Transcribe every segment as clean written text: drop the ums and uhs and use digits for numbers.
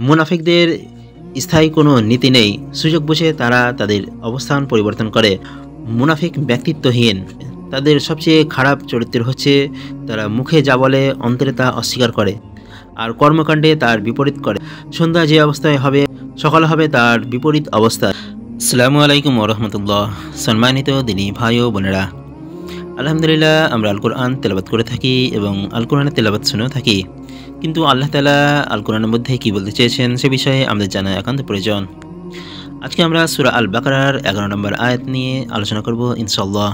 মুনাফিকদের স্থায়ী কোনো নীতি নেই, সুযোগ বুঝে তারা তাদের অবস্থান পরিবর্তন করে। মুনাফিক ব্যক্তিত্বহীন, তাদের সবচেয়ে খারাপ চরিত্র হচ্ছে তারা মুখে যা বলে অন্তরে তা অস্বীকার করে আর কর্মকাণ্ডে তার বিপরীত করে। সন্ধ্যা যে অবস্থায় হবে সকাল হবে তার বিপরীত অবস্থা। আসসালামু আলাইকুম ওরহমতুল্লাহ। সম্মানিত দিনী ভাই ও বোনেরা, আলহামদুলিল্লাহ আমরা আল কোরআন তেলাবাত করে থাকি এবং আল কোরআনের তেলাবাত শুনেও থাকি, কিন্তু আল্লাহ তাআলা আল কোরআনের মধ্যে কী বলতে চেয়েছেন সে বিষয়ে আমাদের জানা একান্ত প্রয়োজন। আজকে আমরা সূরা আল বাকারার 11 নম্বর আয়াত নিয়ে আলোচনা করব ইনশাআল্লাহ।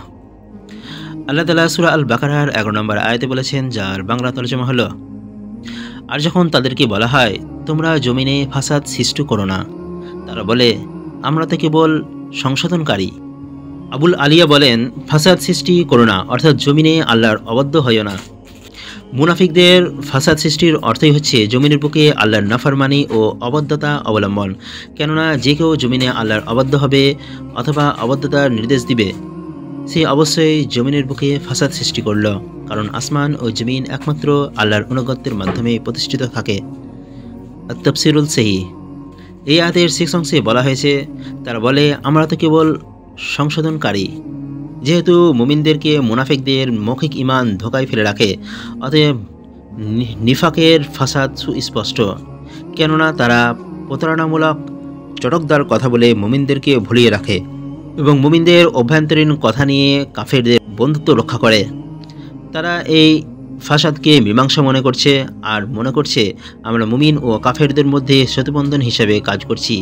আল্লাহ তাআলা সূরা আল বাকারার 11 নম্বর আয়াতে বলেছেন, যার বাংলা তর্জমা হলো, আর যখন তাদেরকে বলা হয় তোমরা জমিনে ফাসাদ সৃষ্টি করো না, তারা বলে আমরা তো কেবল সংশোধনকারী। আবুল আলিয়া বলেন, ফাসাদ সৃষ্টি করো না অর্থাৎ জমিনে আল্লাহর অবাধ্য হইও না। মুনাফিকদের ফাসাদ সৃষ্টির অর্থই হচ্ছে জমিনের বুকে আল্লাহর নাফরমানি ও অবাধ্যতা অবলম্বন। কেননা যে কেউ জমিনে আল্লাহর অবাধ্য হবে অথবা অবাধ্যতার নির্দেশ দিবে, সে অবশ্যই জমিনের বুকে ফাসাদ সৃষ্টি করল, কারণ আসমান ও জমিন একমাত্র আল্লাহর অনুগত্যের মাধ্যমে প্রতিষ্ঠিত থাকে। তাফসীরুল সহিহ। এই আয়াতের 6 অংশে বলা হয়েছে, তারা বলে আমরা তো কেবল সংশোধনকারী। যেহেতু মুমিনদেরকে মুনাফিকদের মৌখিক ঈমান ধোঁকায় ফেলে রাখে, অতএব নিফাকের ফাসাদ সুস্পষ্ট। কেননা তারা প্রতারণামূলক চটকদার কথা বলে মুমিনদেরকে ভুলিয়ে রাখে এবং মুমিনদের অভ্যন্তরীণ কথা নিয়ে কাফেরদের বন্ধুত্ব রক্ষা করে। তারা এই ফাসাদকে মীমাংসা মনে করছে আর মনে করছে আমরা মুমিন ও কাফেরদের মধ্যে সেতুবন্ধন হিসেবে কাজ করছি,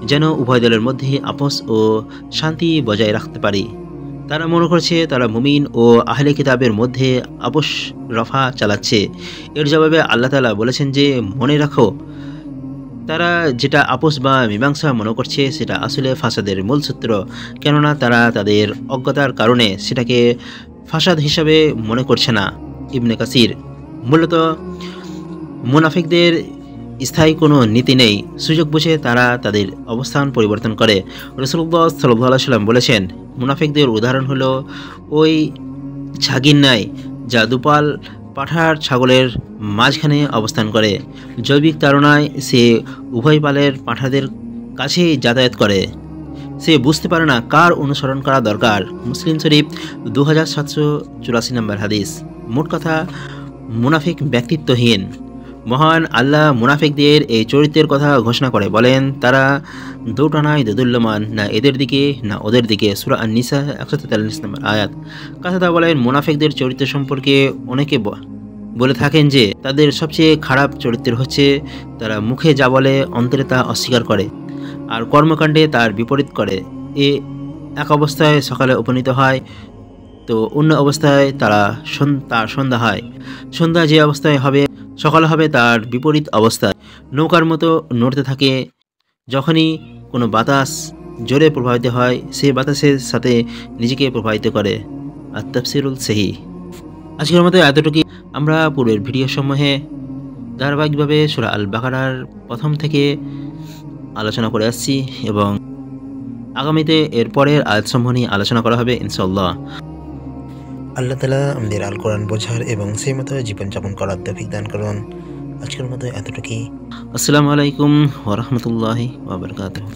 যেন উভয় দলের মধ্যে আপোষ ও শান্তি বজায় রাখতে পারি। তারা মনে করছে তারা মুমিন ও আহলে কিতাবের মধ্যে আপোষ রফা চালাচ্ছে। এর জবাবে আল্লাহ তাআলা বলেছেন যে মনে রাখো, তারা যেটা আপোষ বা মীমাংসা মনে করছে সেটা আসলে ফাসাদের মূল সূত্র। কেননা তারা তাদের অজ্ঞতার কারণে সেটাকে ফাসাদ হিসাবে মনে করছে না। ইবনে কাসির। মূলত মুনাফিকদের স্থায়ী কোনো নীতি নেই, সুযোগ বুঝে তারা তাদের অবস্থান পরিবর্তন করে। রাসূলুল্লাহ সাল্লাল্লাহু আলাইহি ওয়াসাল্লাম বলেছেন, মুনাফিকদের উদাহরণ হলো ওই ছাগির ন্যায় যা দুপাল পাঠার ছাগলের মাঝখানে অবস্থান করে। জৈবিক তাড়নায় সে উভয় পালের পাঠাদের কাছেই যাতায়াত করে। সে বুঝতে পারে না কার অনুসরণ করা দরকার। মুসলিম শরীফ 2784 নম্বর হাদিস। মোট কথা, মুনাফিক ব্যক্তিত্বহীন। মহান আল্লাহ মুনাফিকদের এই চরিত্রের কথা ঘোষণা করে বলেন, তারা দোটানায় দোদুল্যমান, না এদের দিকে না ওদের দিকে। সূরা আন-নিসা 143 নম্বর আয়াত। কথা বলেন, মুনাফিকদের চরিত্র সম্পর্কে অনেকে বলে থাকেন যে তাদের সবচেয়ে খারাপ চরিত্র হচ্ছে তারা মুখে যা বলে অন্তরে তা অস্বীকার করে আর কর্মকাণ্ডে তার বিপরীত করে। এক অবস্থায় সকালে উপনীত হয় তো অন্য অবস্থায় তার সন্ধ্যা হয়। সন্ধ্যা যে অবস্থায় হবে সকাল হবে তার বিপরীত অবস্থায়। নৌকার মতো নড়তে থাকে। যখনই কোনো বাতাস জোরে প্রবাহিত হয় সে বাতাসের সাথে নিজেকে প্রবাহিত করে। আর তাফসীরুল সহিহ। আজকের মতো এতটুকুই। আমরা পূর্বের ভিডিও সমূহে ধারাবাহিকভাবে সূরা আল বাকারার প্রথম থেকে আলোচনা করে আসছি এবং আগামীতে এর পরের আয়াতসমূহ নিয়ে আলোচনা করা হবে ইনশাআল্লাহ। আল্লাহ তাআলা আমাদের আল কোরআন বোঝার এবং সেই মতো জীবনযাপন করার তৌফিক দান করুন। আজকের মতো এতটুকুই। আসসালামু আলাইকুম ওয়া রাহমাতুল্লাহি ওয়া বারাকাতুহু।